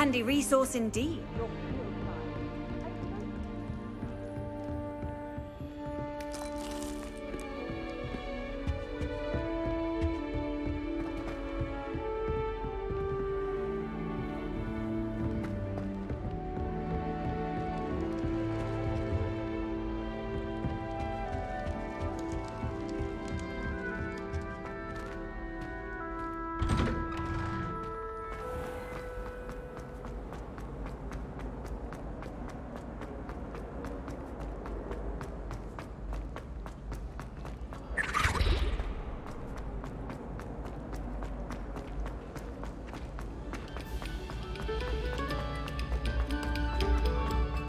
handy resource indeed.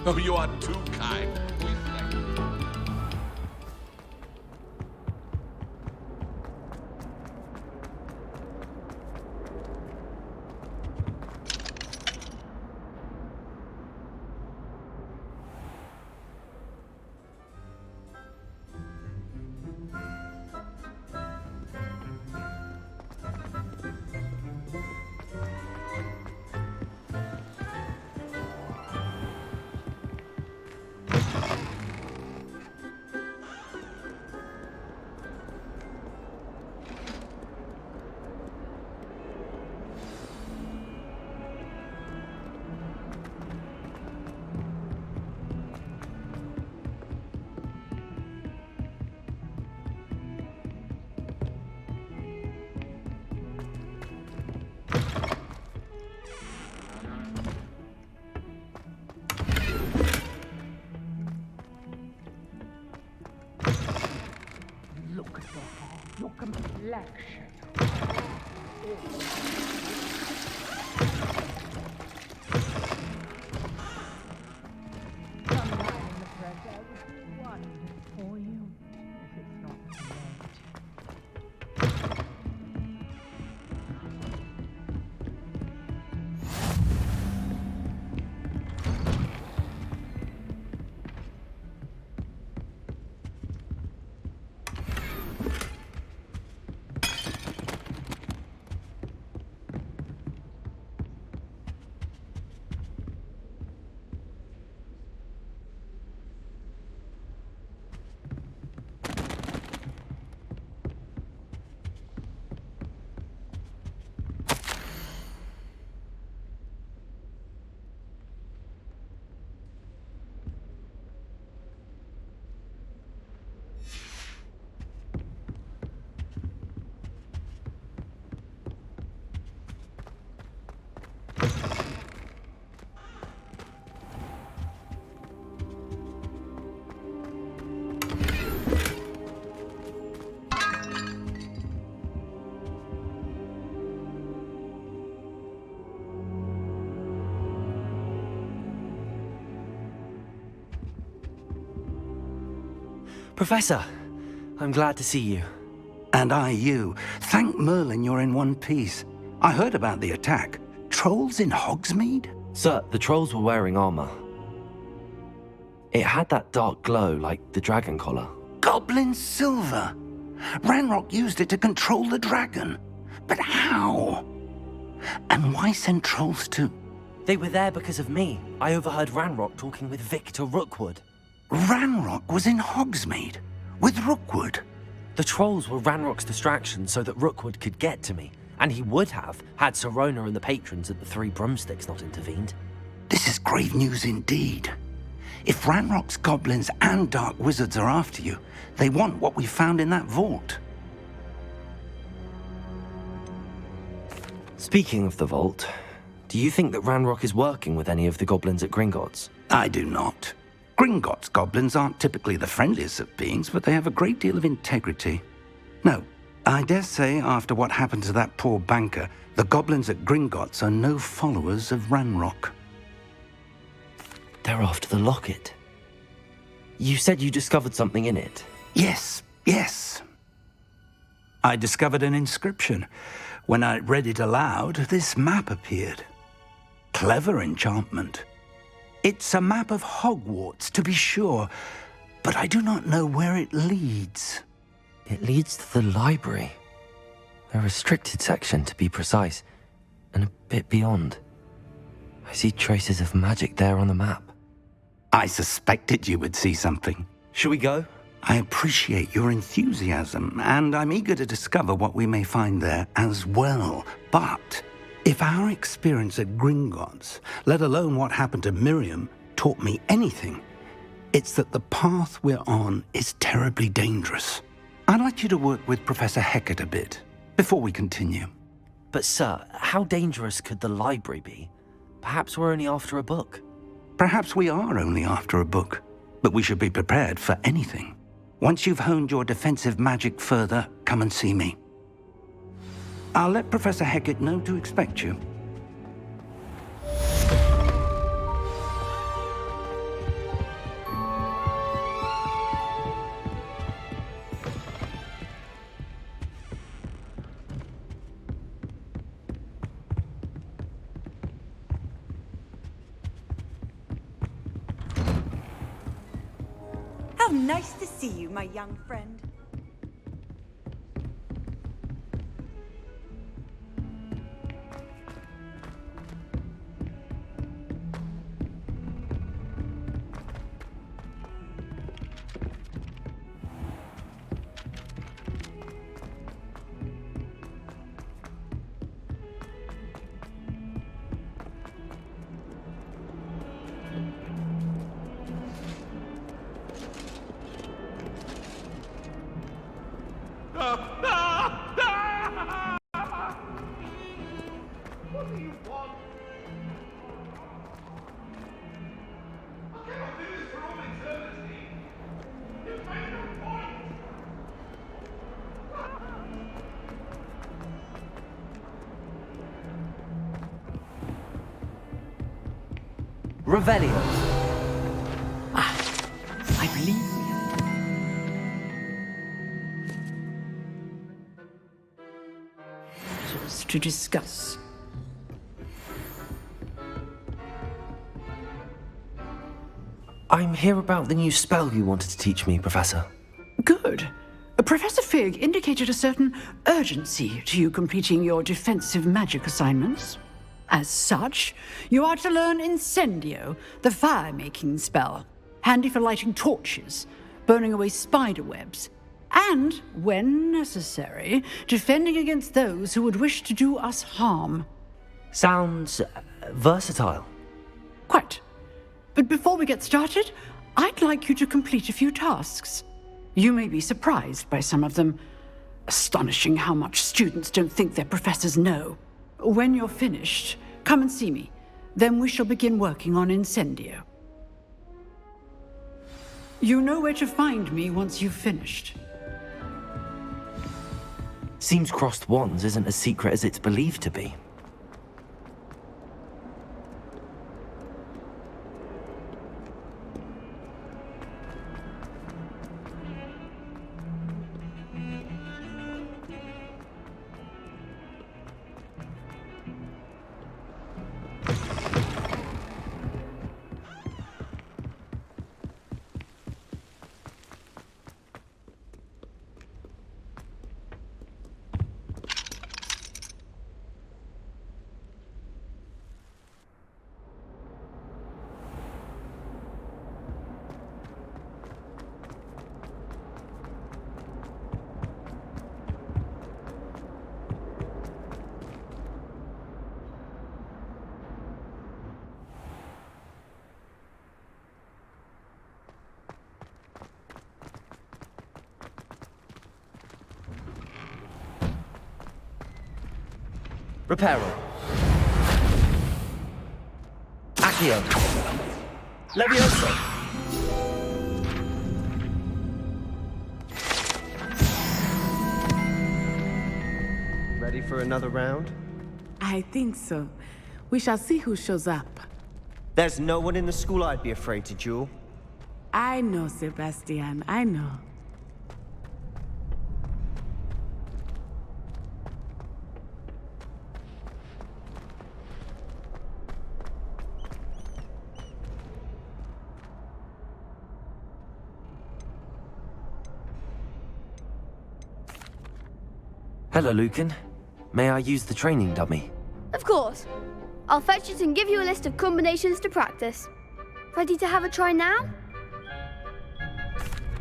Oh, you are too kind. Look at your hair, your complexion. Sometime in the press I would wonder for you if it's not too late. Professor, I'm glad to see you. And I you. Thank Merlin you're in one piece. I heard about the attack. Trolls in Hogsmeade? Sir, the trolls were wearing armor. It had that dark glow like the dragon collar. Goblin silver! Ranrock used it to control the dragon. But how? And why send trolls to... They were there because of me. I overheard Ranrock talking with Victor Rookwood. Ranrock was in Hogsmeade? With Rookwood? The trolls were Ranrock's distraction so that Rookwood could get to me. And he would have, had Sirona and the patrons at the Three Broomsticks not intervened. This is grave news indeed. If Ranrock's goblins and dark wizards are after you, they want what we found in that vault. Speaking of the vault, do you think that Ranrock is working with any of the goblins at Gringotts? I do not. Gringotts goblins aren't typically the friendliest of beings, but they have a great deal of integrity. No, I dare say after what happened to that poor banker, the goblins at Gringotts are no followers of Ranrock. They're after the locket. You said you discovered something in it. Yes. I discovered an inscription. When I read it aloud, this map appeared. Clever enchantment. It's a map of Hogwarts, to be sure, but I do not know where it leads. It leads to the library. A restricted section, to be precise, and a bit beyond. I see traces of magic there on the map. I suspected you would see something. Shall we go? I appreciate your enthusiasm, and I'm eager to discover what we may find there as well. But if our experience at Gringotts, let alone what happened to Miriam, taught me anything, it's that the path we're on is terribly dangerous. I'd like you to work with Professor Hecat a bit before we continue. But sir, how dangerous could the library be? Perhaps we're only after a book. Perhaps we are only after a book, but we should be prepared for anything. Once you've honed your defensive magic further, come and see me. I'll let Professor Hecat know to expect you. How nice to see you, my young friend. What do you want? I cannot do this for all eternity. You've made your point. Revelio. I believe we have matters to discuss. I'm here about the new spell you wanted to teach me, Professor. Good. Professor Fig indicated a certain urgency to you completing your defensive magic assignments. As such, you are to learn Incendio, the fire-making spell, handy for lighting torches, burning away spider webs, and, when necessary, defending against those who would wish to do us harm. Sounds versatile. Quite. But before we get started, I'd like you to complete a few tasks. You may be surprised by some of them. Astonishing how much students don't think their professors know. When you're finished, come and see me. Then we shall begin working on Incendio. You know where to find me once you've finished. Seems crossed wands isn't as secret as it's believed to be. Reparo. Accio. Levioso. Ready for another round? I think so. We shall see who shows up. There's no one in the school I'd be afraid to duel. I know, Sebastion, I know. Hello, Lucan. May I use the training dummy? Of course. I'll fetch it and give you a list of combinations to practice. Ready to have a try now?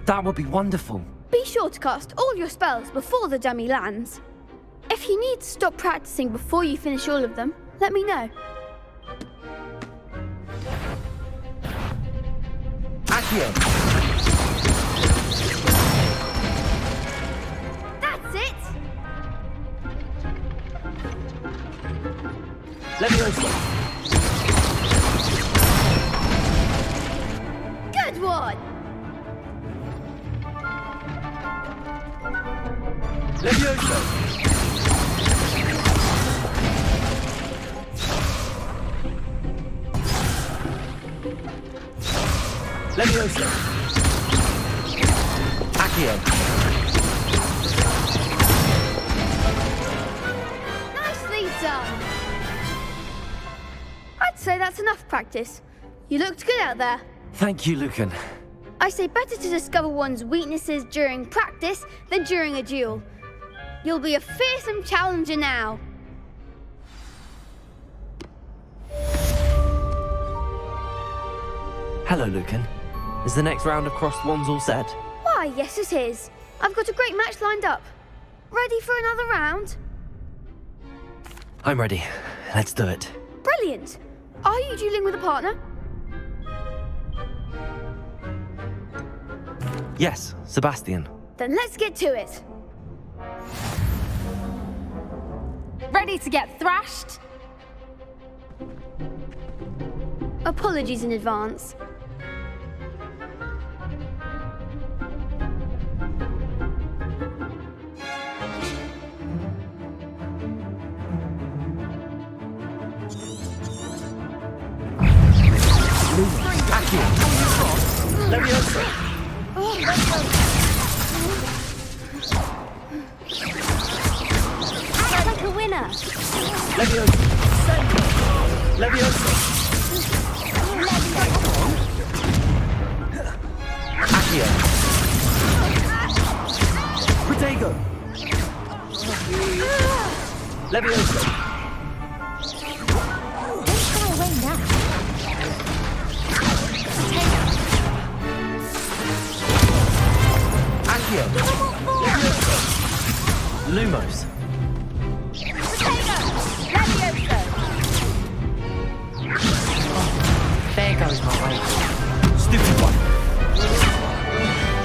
That would be wonderful. Be sure to cast all your spells before the dummy lands. If you need to stop practicing before you finish all of them, let me know. Accio! That's it! Leviosa! Good one! Leviosa! Leviosa! Accio! Nicely done! I'd say that's enough practice. You looked good out there. Thank you, Lucan. I say better to discover one's weaknesses during practice than during a duel. You'll be a fearsome challenger now. Hello, Lucan. Is the next round of crossed wands all set? Why, yes it is. I've got a great match lined up. Ready for another round? I'm ready. Let's do it. Brilliant. Are you dueling with a partner? Yes, Sebastion. Then let's get to it. Ready to get thrashed? Apologies in advance. Leviosa! Act like a winner. Leviosa! Leviosa! Accio! Protego! Leviosa! Don't shy away now. Accio! Lumos! There goes my way. Stupid one!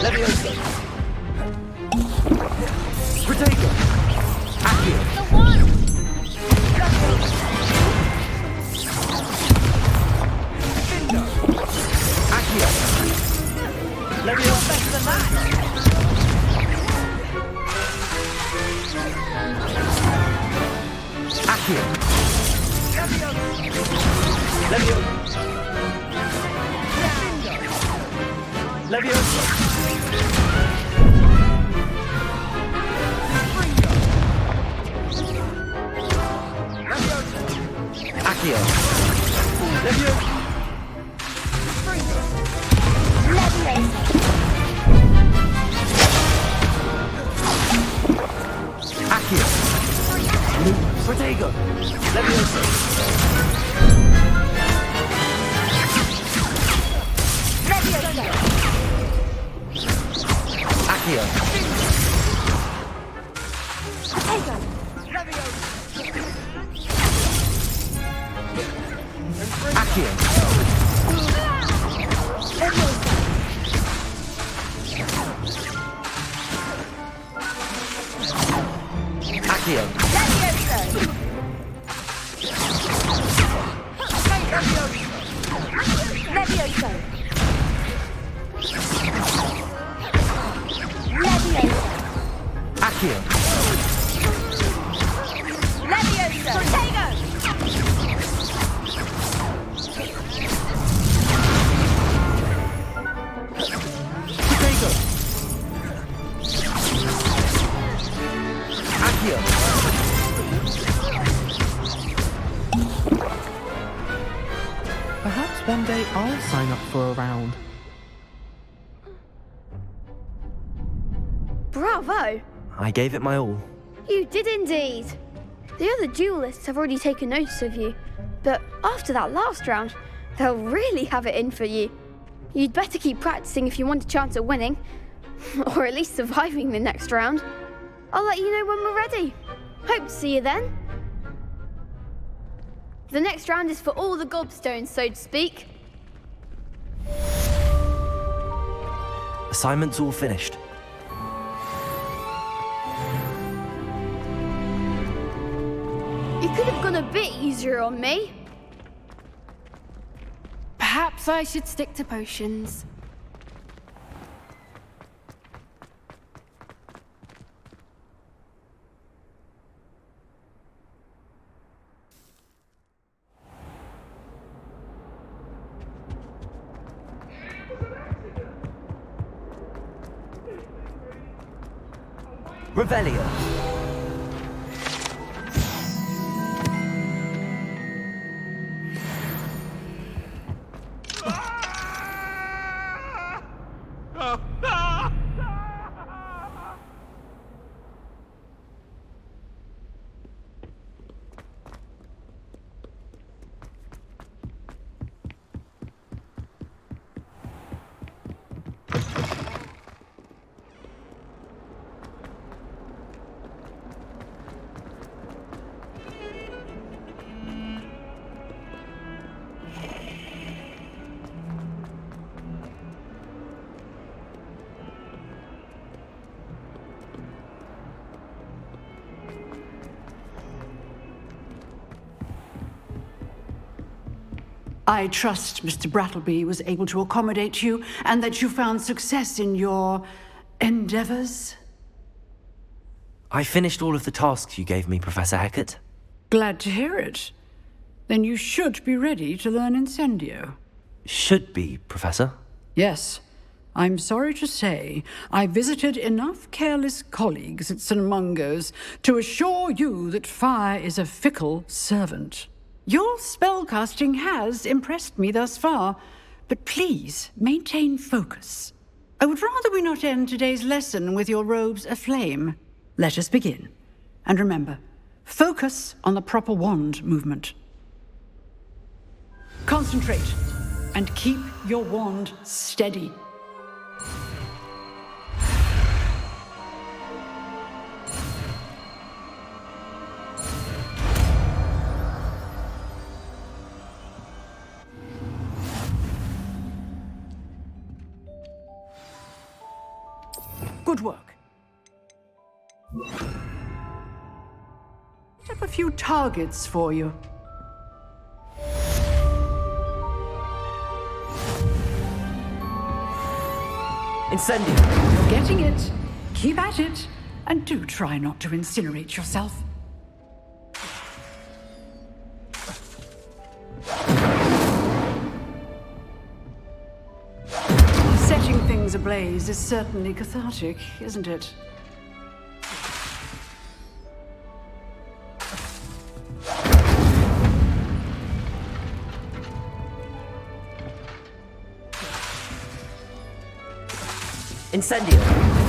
Leviosa! Protego! Accio! The one! Accio! Leviosa! Better than that! Accio! Leviosa! Leviosa! Accio! Leviosa! Accio! Protego! Leviosa! Accio! Accio! Accio! Accio! Protego! Accio! Perhaps one day I'll sign up for a round. Bravo! I gave it my all. You did indeed. The other duelists have already taken notice of you. But after that last round, they'll really have it in for you. You'd better keep practicing if you want a chance at winning, or at least surviving the next round. I'll let you know when we're ready. Hope to see you then. The next round is for all the gobstones, so to speak. Assignment's all finished. You could have gone a bit easier on me. Perhaps I should stick to potions. Revelio. I trust Mr. Brattleby was able to accommodate you and that you found success in your endeavors. I finished all of the tasks you gave me, Professor Hecat. Glad to hear it. Then you should be ready to learn Incendio. Should be, Professor. Yes. I'm sorry to say, I visited enough careless colleagues at St. Mungo's to assure you that fire is a fickle servant. Your spellcasting has impressed me thus far, but please maintain focus. I would rather we not end today's lesson with your robes aflame. Let us begin. And remember, focus on the proper wand movement. Concentrate and keep your wand steady. Good work. Set up a few targets for you. Incendio. You're getting it. Keep at it. And do try not to incinerate yourself. Setting things ablaze is certainly cathartic, isn't it? Incendio.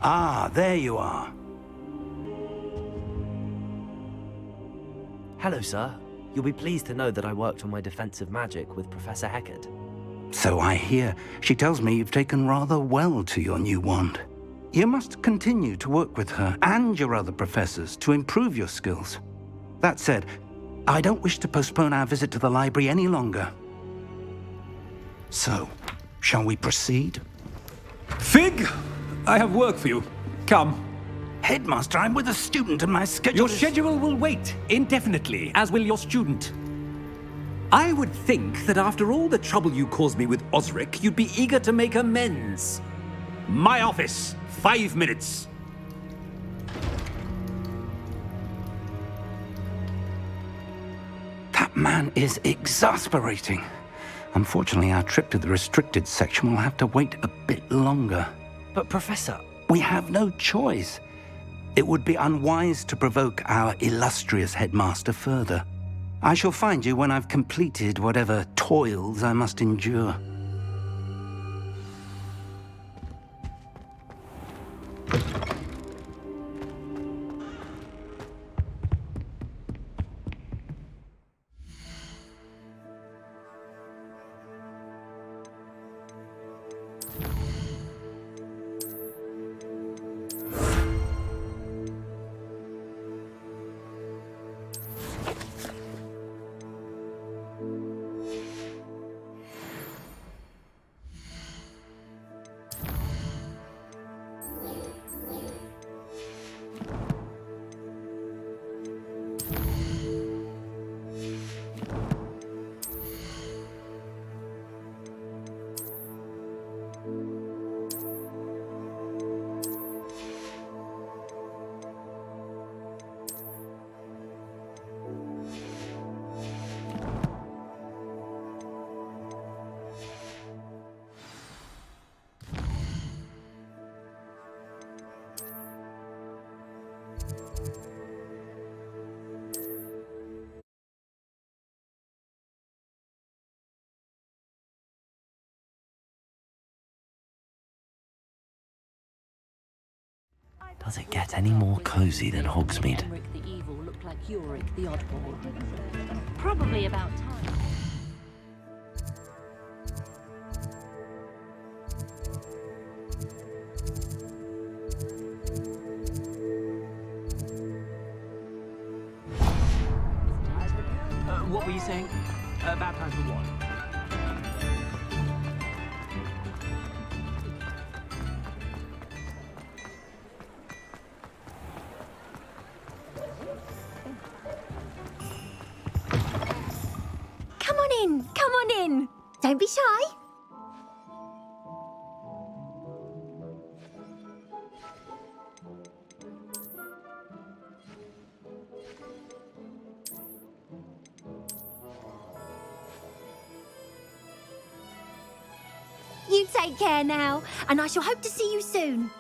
Ah, there you are. Hello, sir. You'll be pleased to know that I worked on my defensive magic with Professor Hecat. So I hear. She tells me you've taken rather well to your new wand. You must continue to work with her and your other professors to improve your skills. That said, I don't wish to postpone our visit to the library any longer. So, shall we proceed? Fig, I have work for you. Come. Headmaster, I'm with a student and my schedule Your schedule will wait indefinitely, as will your student. I would think that after all the trouble you caused me with Osric, you'd be eager to make amends. My office, 5 minutes. That man is exasperating. Unfortunately, our trip to the restricted section will have to wait a bit longer. But Professor... We have no choice. It would be unwise to provoke our illustrious headmaster further. I shall find you when I've completed whatever toils I must endure. Does it get any more cozy than Hogsmeade? Rick the Evil looked like Yorick the Oddball. Probably about time. What were you saying? About time for what? Come on in. Don't be shy. You take care now, and I shall hope to see you soon.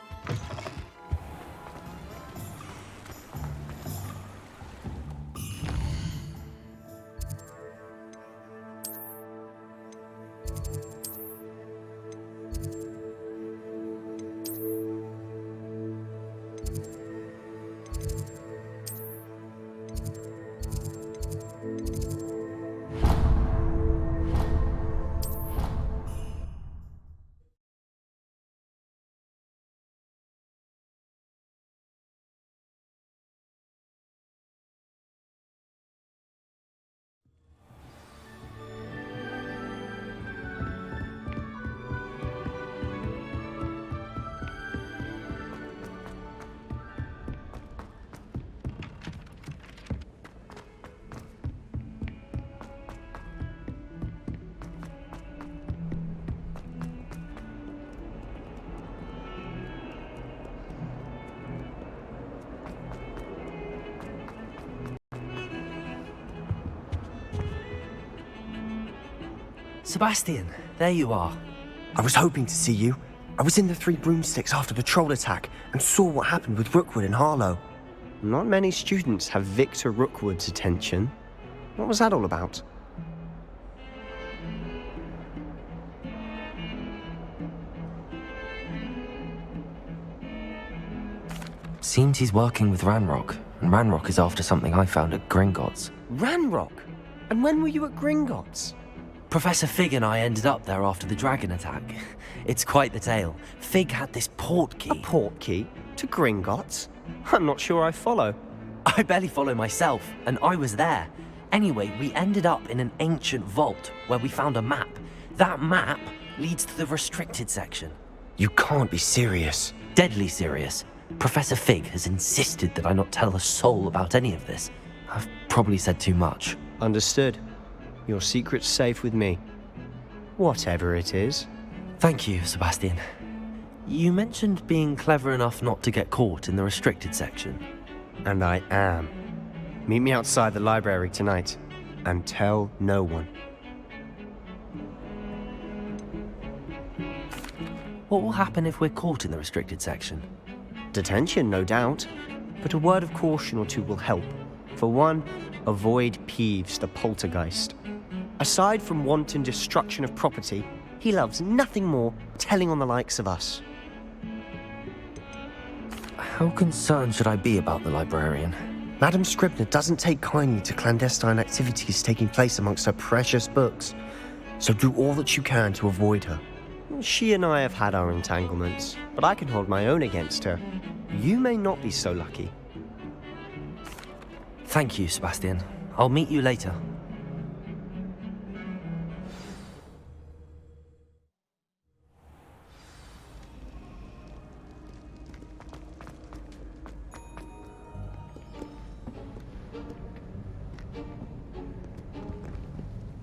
Sebastion, there you are. I was hoping to see you. I was in the Three Broomsticks after the troll attack and saw what happened with Rookwood and Harlow. Not many students have Victor Rookwood's attention. What was that all about? Seems he's working with Ranrock, and Ranrock is after something I found at Gringotts. Ranrock? And when were you at Gringotts? Professor Fig and I ended up there after the dragon attack. It's quite the tale. Fig had this port key. A port key? To Gringotts? I'm not sure I follow. I barely follow myself, and I was there. Anyway, we ended up in an ancient vault where we found a map. That map leads to the restricted section. You can't be serious. Deadly serious. Professor Fig has insisted that I not tell a soul about any of this. I've probably said too much. Understood. Your secret's safe with me. Whatever it is. Thank you, Sebastion. You mentioned being clever enough not to get caught in the restricted section. And I am. Meet me outside the library tonight, and tell no one. What will happen if we're caught in the restricted section? Detention, no doubt. But a word of caution or two will help. For one, avoid Peeves the poltergeist. Aside from wanton destruction of property, he loves nothing more telling on the likes of us. How concerned should I be about the librarian? Madam Scribner doesn't take kindly to clandestine activities taking place amongst her precious books, so do all that you can to avoid her. She and I have had our entanglements, but I can hold my own against her. You may not be so lucky. Thank you, Sebastion. I'll meet you later.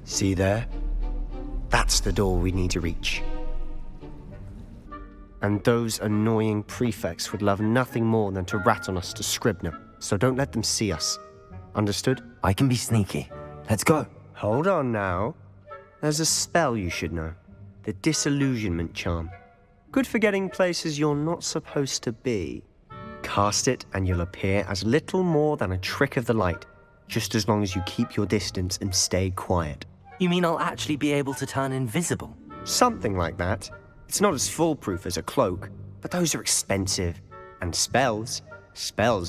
See there? That's the door we need to reach. And those annoying prefects would love nothing more than to rat on us to Scribner, so don't let them see us. Understood? I can be sneaky. Let's go. Hold on now. There's a spell you should know. The Disillusionment Charm. Good for getting places you're not supposed to be. Cast it and you'll appear as little more than a trick of the light, just as long as you keep your distance and stay quiet. You mean I'll actually be able to turn invisible? Something like that. It's not as foolproof as a cloak, but those are expensive. And spells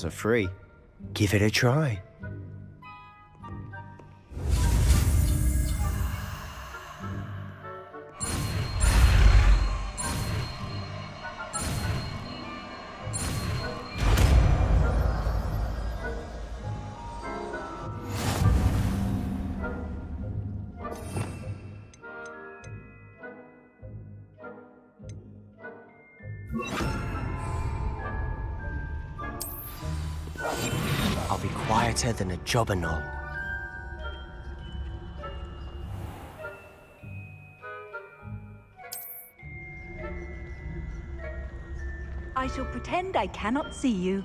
are free. Give it a try. I'll be quieter than a jobberknoll. I shall pretend I cannot see you.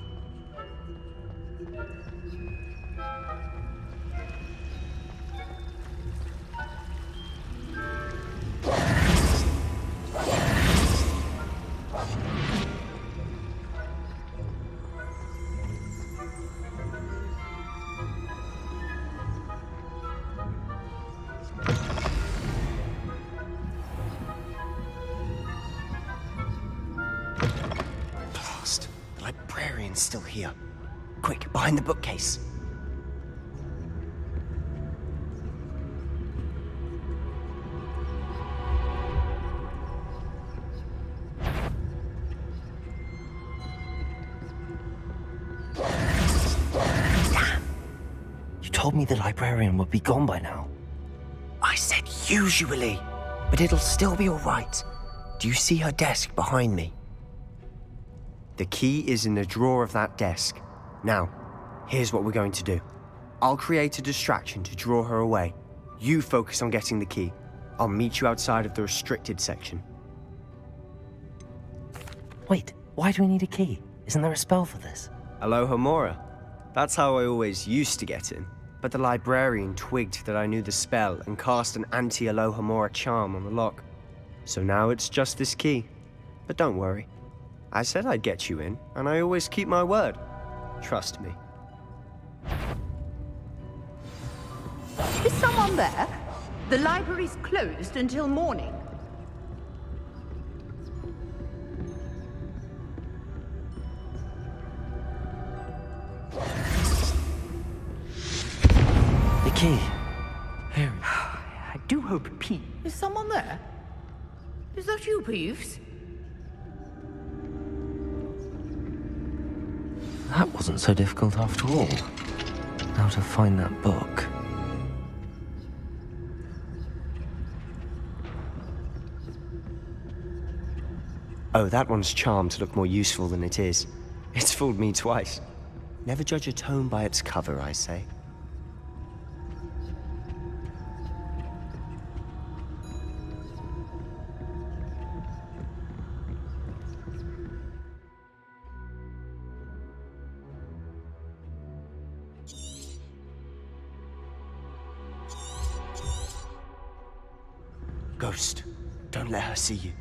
Still here. Quick, behind the bookcase. Damn! You told me the librarian would be gone by now. I said usually, but it'll still be all right. Do you see her desk behind me? The key is in the drawer of that desk. Now, here's what we're going to do. I'll create a distraction to draw her away. You focus on getting the key. I'll meet you outside of the restricted section. Wait, why do we need a key? Isn't there a spell for this? Alohomora. That's how I always used to get in. But the librarian twigged that I knew the spell and cast an anti-Alohomora charm on the lock. So now it's just this key. But don't worry. I said I'd get you in, and I always keep my word. Trust me. Is someone there? The library's closed until morning. The key. Here. I do hope Peeves... Is someone there? Is that you, Peeves? That wasn't so difficult after all. How to find that book. Oh, that one's charmed to look more useful than it is. It's fooled me twice. Never judge a tome by its cover, I say. Ghost, don't let her see you.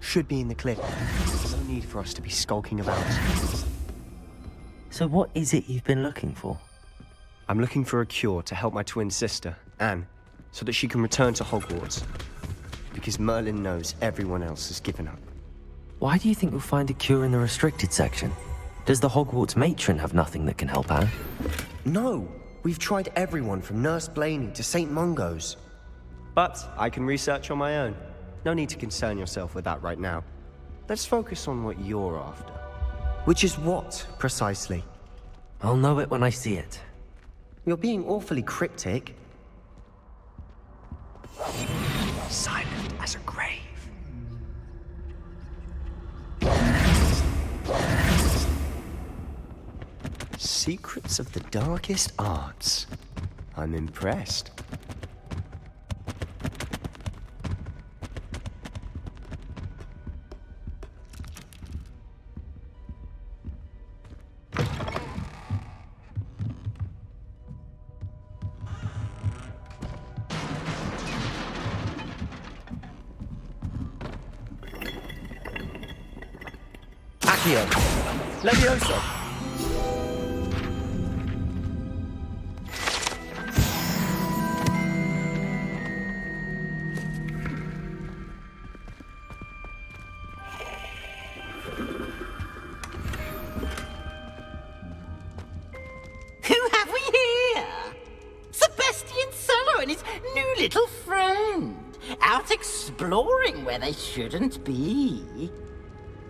Should be in the cliff. There's no need for us to be skulking about. So what is it you've been looking for? I'm looking for a cure to help my twin sister, Anne, so that she can return to Hogwarts. Because Merlin knows everyone else has given up. Why do you think we'll find a cure in the restricted section? Does the Hogwarts matron have nothing that can help Anne? No! We've tried everyone from Nurse Blaney to St. Mungo's. But I can research on my own. No need to concern yourself with that right now. Let's focus on what you're after. Which is what, precisely? I'll know it when I see it. You're being awfully cryptic. Silent as a grave. Secrets of the darkest arts. I'm impressed. Levioso! Who have we here? Sebastion Sallow and his new little friend. Out exploring where they shouldn't be.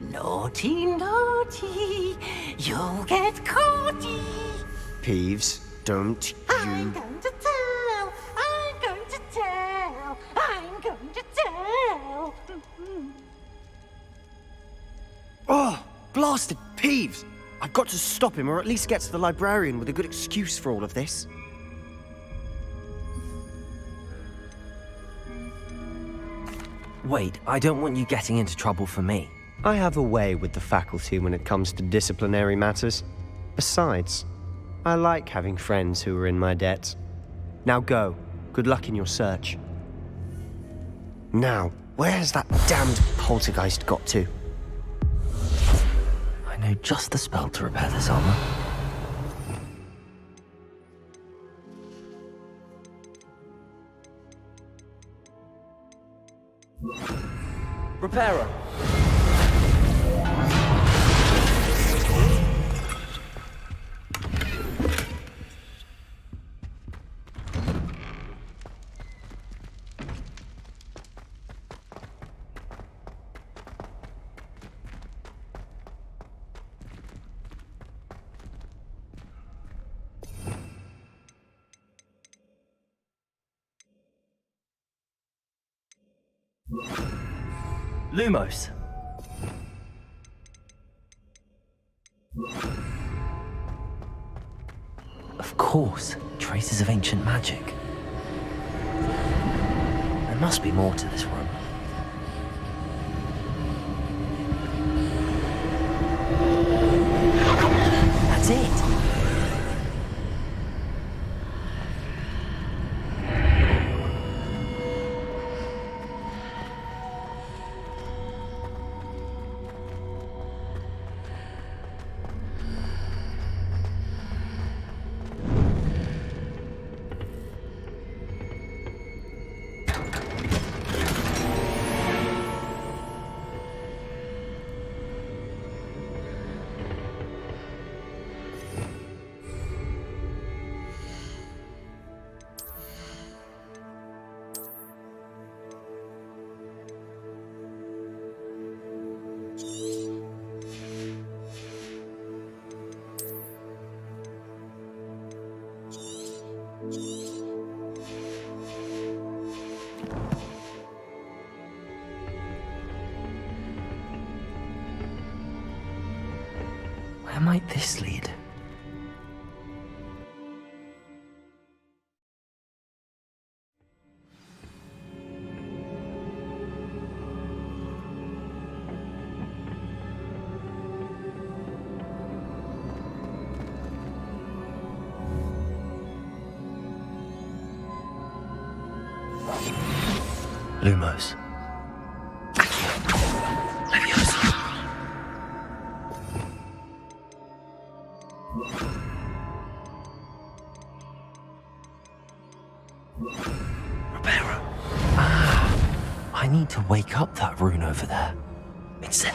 Naughty, naughty, you'll get caughty. Peeves, don't you... I'm going to tell, I'm going to tell, I'm going to tell. Oh, blasted Peeves! I've got to stop him, or at least get to the librarian with a good excuse for all of this. Wait, I don't want you getting into trouble for me. I have a way with the faculty when it comes to disciplinary matters. Besides, I like having friends who are in my debt. Now go. Good luck in your search. Now, where's that damned poltergeist got to? I know just the spell to repair this armor. Reparo! Lumos. Of course, traces of ancient magic. There must be more to this room. That's it! Where might this lead? Lumos. I need to wake up that rune over there. It's it.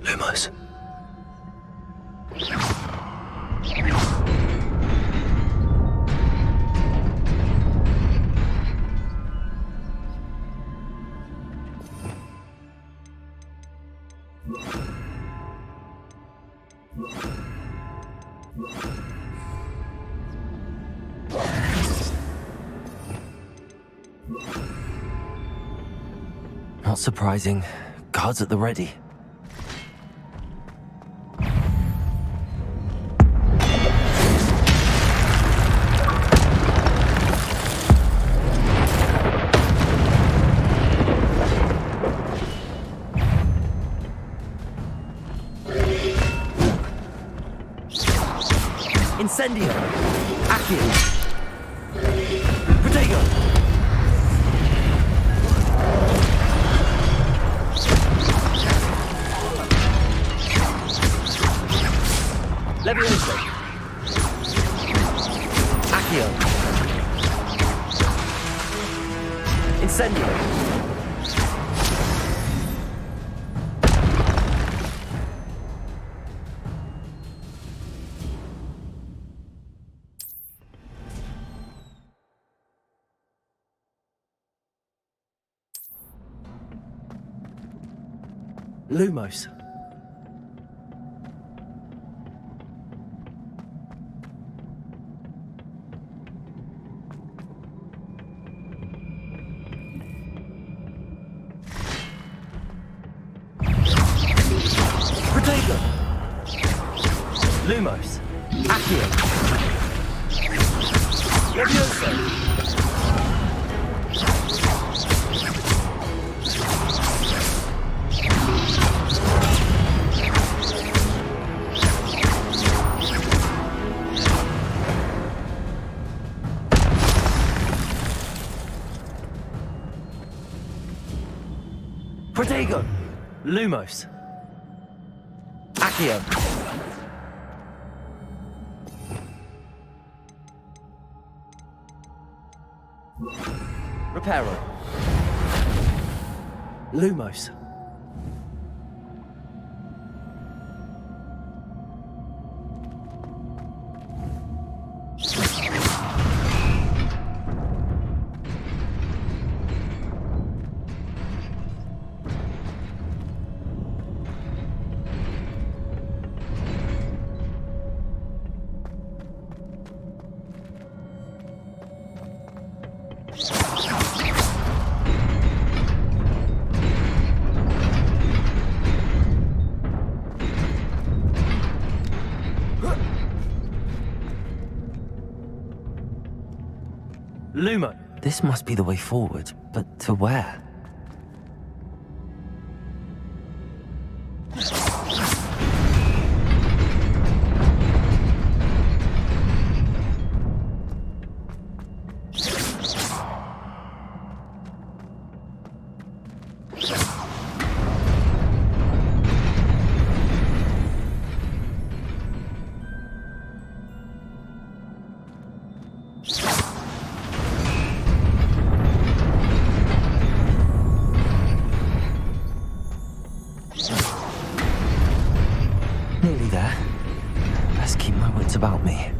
Lumos. Not surprising. Guards at the ready. Incendio! Accio! Protego! Levioso! Accio! Incendio! Lumos. Protego. Lumos. Accio. Levioso. Protego! Lumos. Accio. Reparo. Lumos. Lumo! This must be the way forward, but to where? Nearly there. Best keep my wits about me.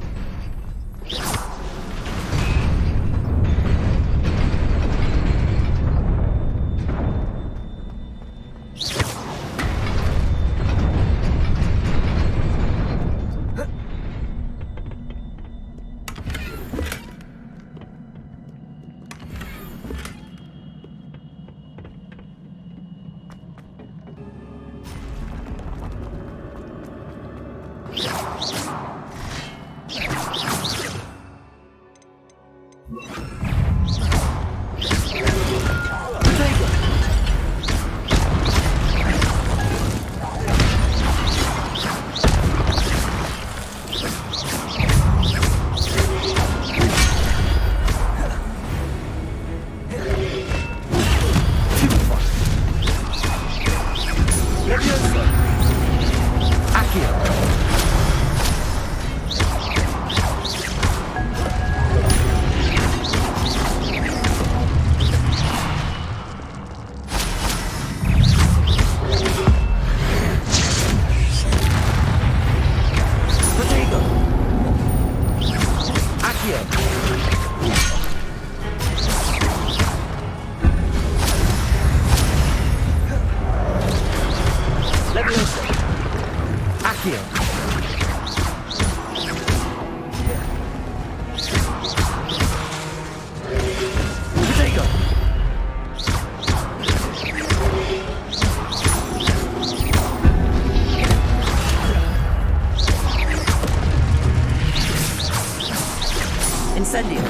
Incendio.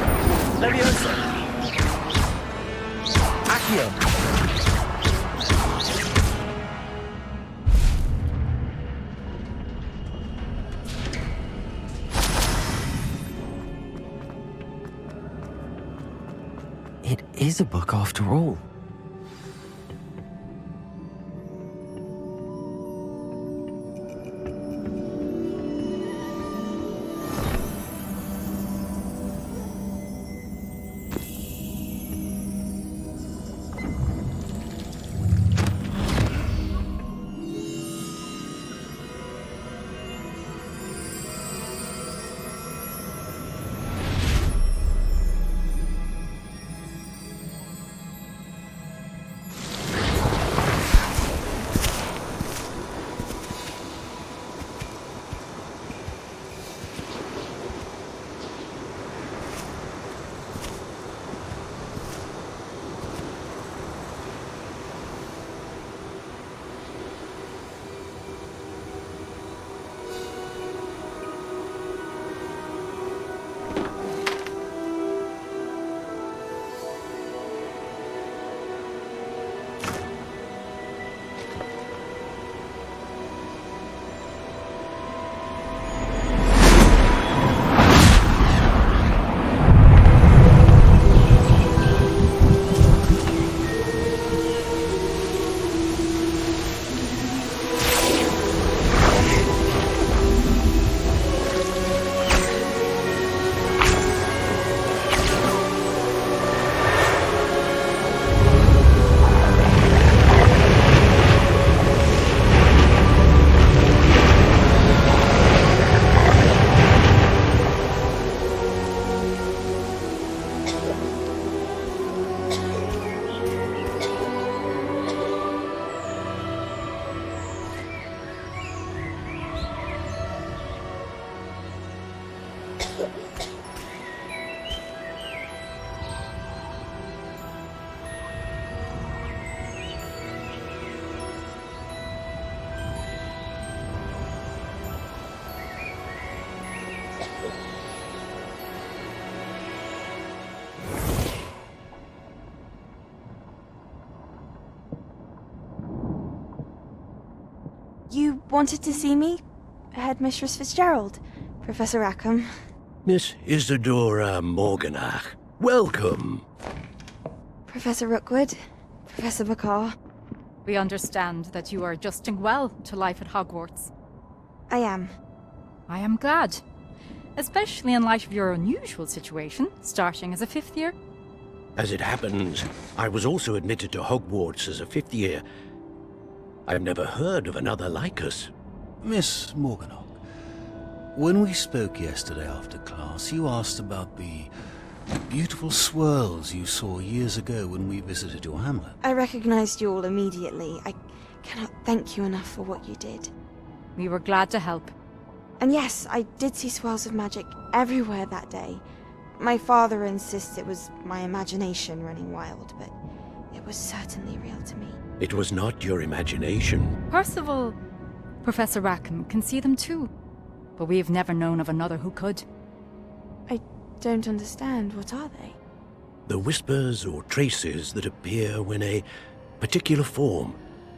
Levioso. Accio. It is a book after all. wanted to see me? Headmistress Fitzgerald, Professor Rackham. Miss Isadora Morganach, welcome. Professor Rookwood, Professor Bakar. We understand that you are adjusting well to life at Hogwarts. I am. I am glad. Especially in light of your unusual situation, starting as a 5th year. As it happens, I was also admitted to Hogwarts as a 5th year. I've never heard of another like us. Miss Morganach, when we spoke yesterday after class, you asked about the beautiful swirls you saw years ago when we visited your hamlet. I recognized you all immediately. I cannot thank you enough for what you did. We were glad to help. And yes, I did see swirls of magic everywhere that day. My father insists it was my imagination running wild, but it was certainly real to me. It was not your imagination. Percival, Professor Rackham can see them too, but we have never known of another who could. I don't understand. What are they? The whispers or traces that appear when a particular form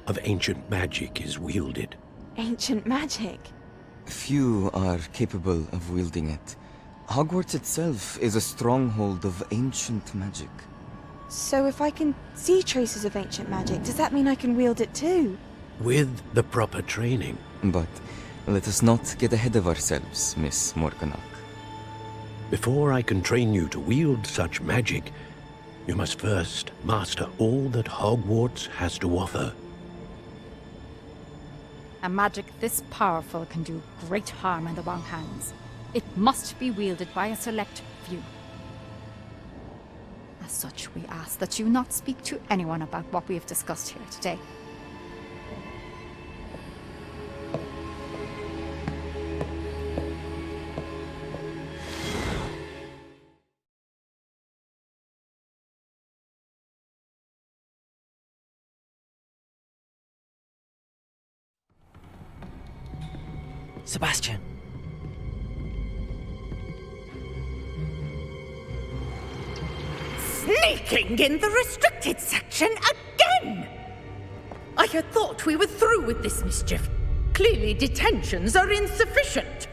of ancient magic is wielded. Ancient magic? Few are capable of wielding it. Hogwarts itself is a stronghold of ancient magic. So if I can see traces of ancient magic, does that mean I can wield it too? With the proper training. But let us not get ahead of ourselves, Miss Morganach. Before I can train you to wield such magic, you must first master all that Hogwarts has to offer. A magic this powerful can do great harm in the wrong hands. It must be wielded by a select few. As such, we ask that you not speak to anyone about what we have discussed here today. Sebastion. Sneaking in the restricted section again! I had thought we were through with this mischief. Clearly detentions are insufficient.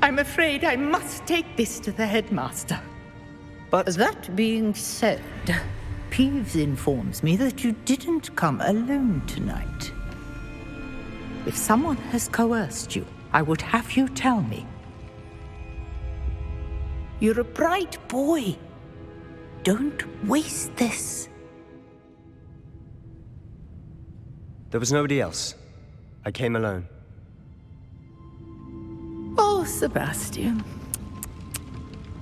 I'm afraid I must take this to the headmaster. But that being said, Peeves informs me that you didn't come alone tonight. If someone has coerced you, I would have you tell me. You're a bright boy. Don't waste this. There was nobody else. I came alone. Oh, Sebastion.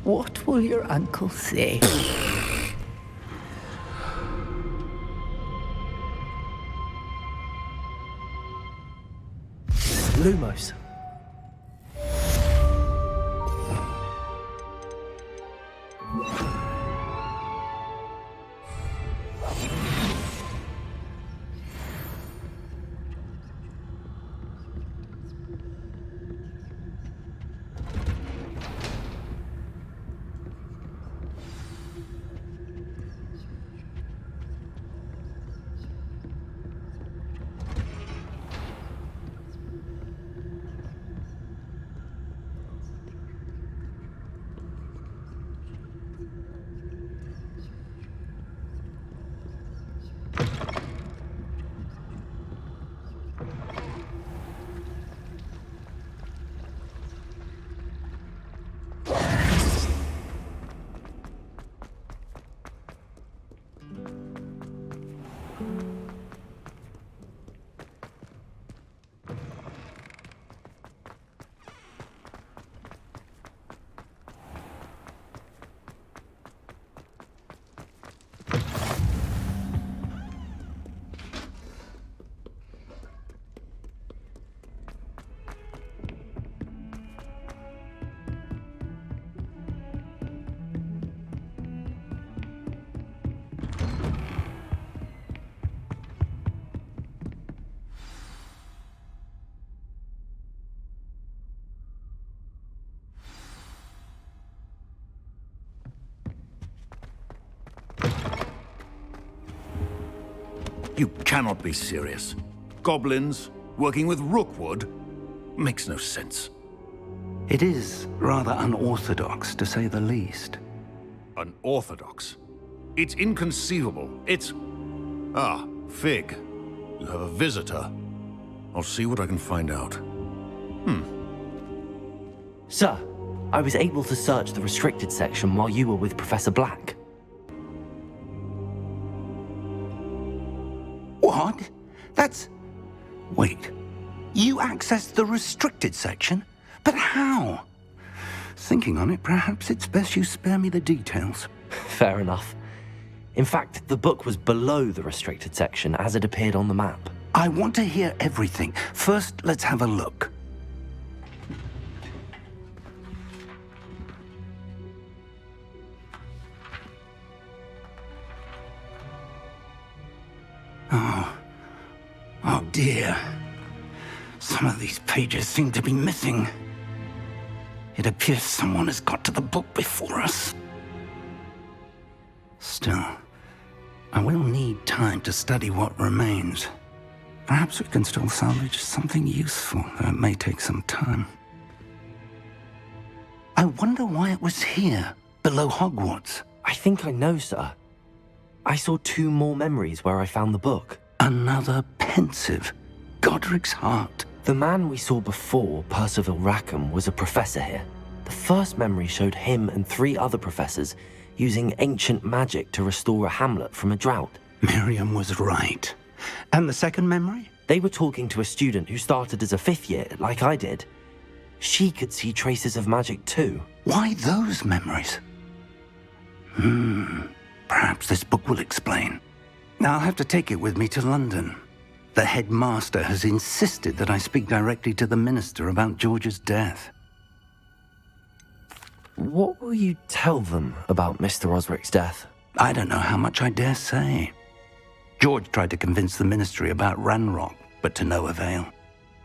What will your uncle say? Lumos. You cannot be serious. goblins, working with Rookwood. Makes no sense. It is rather unorthodox, to say the least. Unorthodox? It's inconceivable. It's... Ah, Fig. You have a visitor. I'll see what I can find out. Sir, I was able to search the restricted section while you were with Professor Black. What? That's... Wait. You accessed the restricted section? But how? Thinking on it, perhaps it's best you spare me the details. Fair enough. In fact, the book was below the restricted section as it appeared on the map. I want to hear everything. First, let's have a look. Oh dear. Some of these pages seem to be missing. It appears someone has got to the book before us. Still, I will need time to study what remains. Perhaps we can still salvage something useful, though it may take some time. I wonder why it was here, below Hogwarts. I think I know, sir. I saw 2 more memories where I found the book. Another pensive. Godric's heart. The man we saw before, Percival Rackham, was a professor here. The first memory showed him and 3 other professors using ancient magic to restore a hamlet from a drought. Miriam was right. And the second memory? They were talking to a student who started as a 5th year, like I did. She could see traces of magic too. Why those memories? Perhaps this book will explain. I'll have to take it with me to London. The headmaster has insisted that I speak directly to the minister about George's death. What will you tell them about Mr. Osric's death? I don't know how much I dare say. George tried to convince the ministry about Ranrock, but to no avail.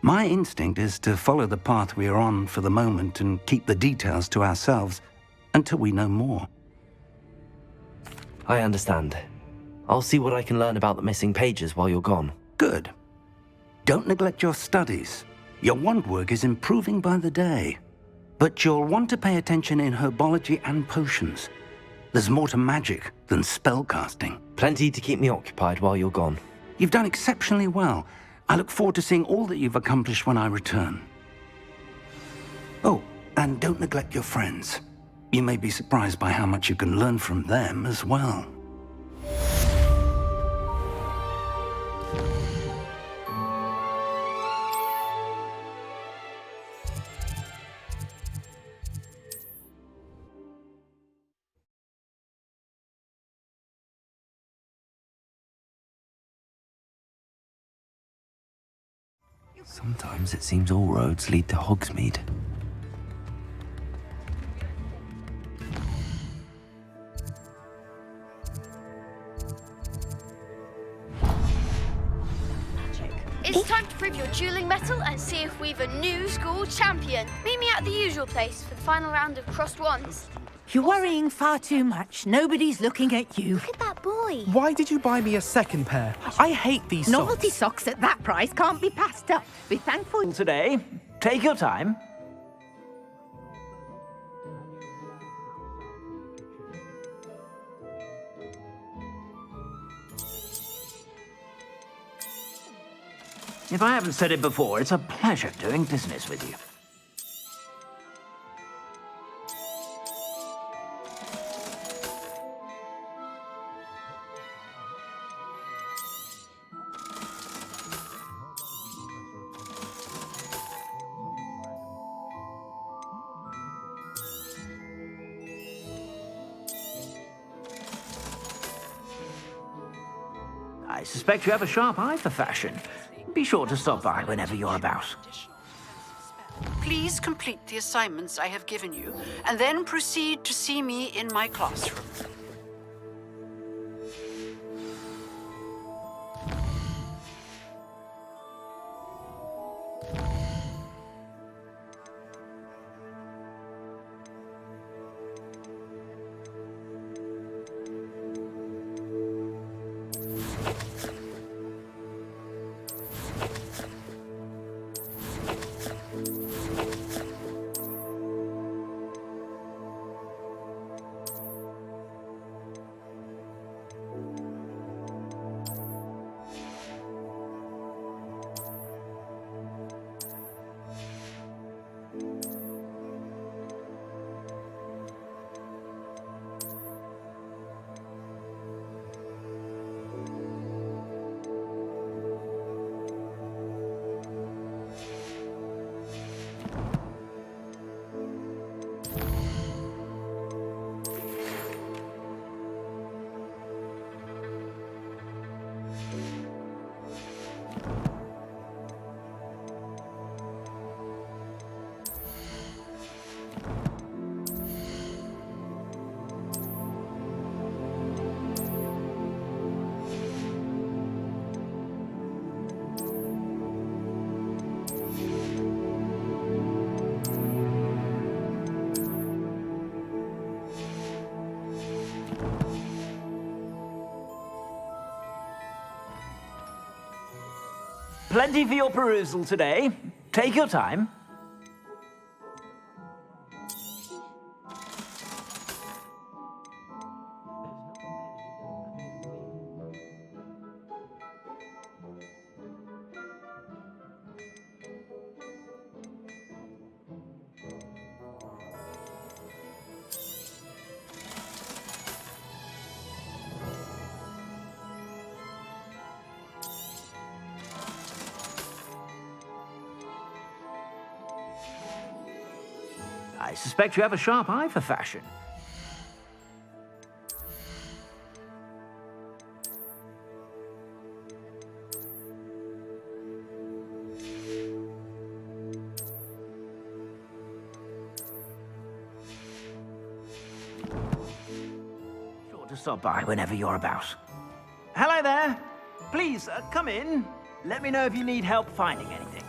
My instinct is to follow the path we are on for the moment and keep the details to ourselves until we know more. I understand. I'll see what I can learn about the missing pages while you're gone. Good. Don't neglect your studies. Your wand work is improving by the day. But you'll want to pay attention in herbology and potions. There's more to magic than spellcasting. Plenty to keep me occupied while you're gone. You've done exceptionally well. I look forward to seeing all that you've accomplished when I return. Oh, and don't neglect your friends. You may be surprised by how much you can learn from them as well. Sometimes it seems all roads lead to Hogsmeade. It's time to prove your dueling mettle and see if we've a new school champion. Meet me at the usual place for the final round of crossed wands. You're worrying far too much. Nobody's looking at you. Look at that boy. Why did you buy me a second pair? I hate these socks. Novelty socks at that price can't be passed up. Be thankful. Today, take your time. If I haven't said it before, it's a pleasure doing business with you. I suspect you have a sharp eye for fashion. Be sure to stop by whenever you're about. Please complete the assignments I have given you, and then proceed to see me in my classroom. Plenty for your perusal today. Take your time. I suspect you have a sharp eye for fashion. Sure to stop by whenever you're about. Hello there. Please, come in. Let me know if you need help finding anything.